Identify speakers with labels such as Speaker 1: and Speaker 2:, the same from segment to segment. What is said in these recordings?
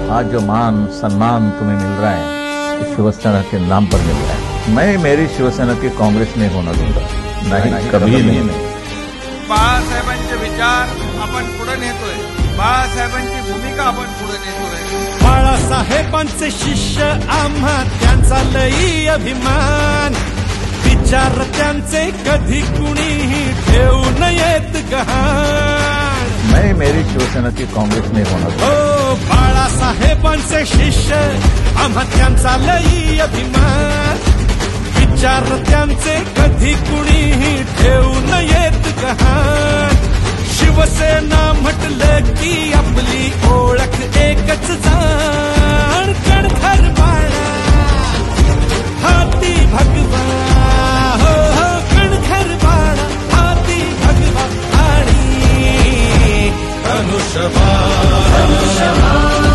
Speaker 1: आज जो मान सम्मान तुम्हें मिल रहा है शिवसेना के नाम पर मिल रहा है। मैं मेरी शिवसेना की कांग्रेस में होना दूंगा, नहीं कभी नहीं।
Speaker 2: बाळासाहेबांचे विचार आपण पुढे नेतोय, बाळासाहेबांची भूमिका आपण पुढे नेतोय।
Speaker 3: बाळासाहेबांचे शिष्य आम्हा त्यांचा लई अभिमान, विचार त्यांचे कधी कुणीही ठेवू नयेत गहाण।
Speaker 1: मैं मेरी शिवसेना की कांग्रेस में होना दूंगा।
Speaker 3: हो बाळासाहेबांचे शिष्य आम्हा त्यांचा लई अभिमान, विचार त्यांचे कधी कुणीही ठेवू नयेत गहाण। शिवसेना म्हटलं की आपली ओळख एकच जाण, कणखर बाळा हाती भगवा, हो हो कणखर बाळा हाती भगवा आणि धनुष्यबाण धनुष्यबाण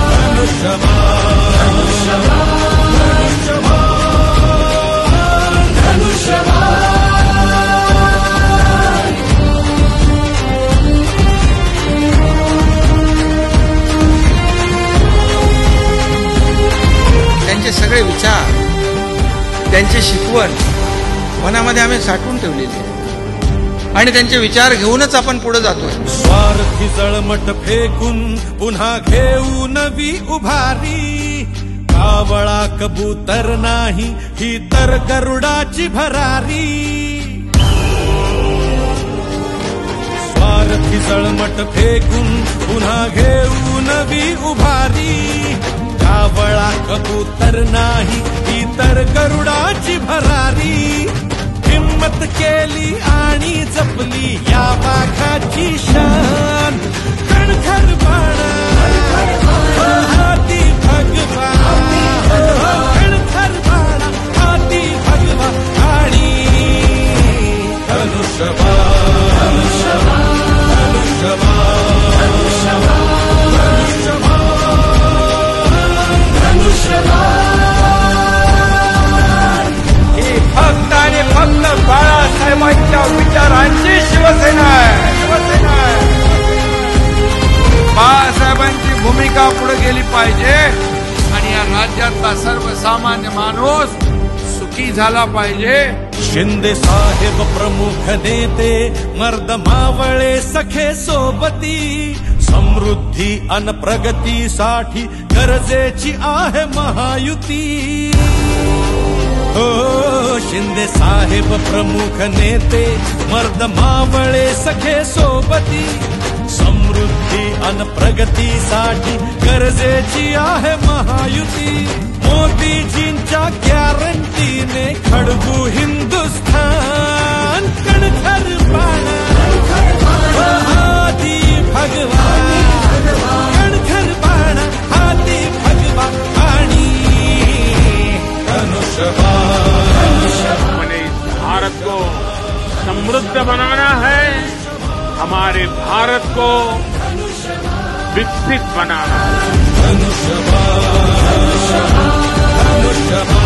Speaker 2: त्यांचे सगळे विचार, त्यांची शिकवण मनामध्ये आम्ही साठवून ठेवलेली आहे आणि त्यांचे विचार घेऊनच आपण पुढे जातोय।
Speaker 3: स्वार्थी जळमट फेकून पुन्हा घेऊ नवी उभारी, कावळा कबूतर नाही ही तर गरुडाची भरारी। स्वार्थी जळमट फेकून पुन्हा घेऊ नवी उभारी, कावळा कबूतर नाही ही तर गरुडाची भरारी। हिम्मत केली आणि जपली या वाघाची शान, कणखर बाळा हाती भगवा, कणखर बाळा हाती भगवा आणि धनुष्यबाण धनुष्यबाण
Speaker 2: ही फक्त आणि फक्त बाळासाहेबांच्या विचारांची शिवसेना आहे, शिवसेना आहे। बाळासाहेबांची भूमिका पुढे गेली पाहिजे आणि या राज्यातला सर्वसामान्य माणूस सुखी झाला पाहिजे।
Speaker 3: शिंदे साहेब प्रमुख नेते, मर्द मावळे सखे सोबती, समृद्धी अन प्रगतीसाठी गरजेची आहे महायुती। हो शिंदे साहेब प्रमुख नेते, मर्द मावळे सखे सोबती, समृद्धी अन प्रगतीसाठी गरजेची आहे महायुती। मोदीजींच्या गॅरंटीने खडबू हिंदुस्थान, कणखर बाळा हाती भगवा, कणखर बाळा हाती भगवा आणि धनुष्यबाण।
Speaker 4: हमें इस भारत को समृद्ध बनाना है, हमारे भारत को विकसित बनाना है।
Speaker 3: धनुष्यबाण धनुष्यबाण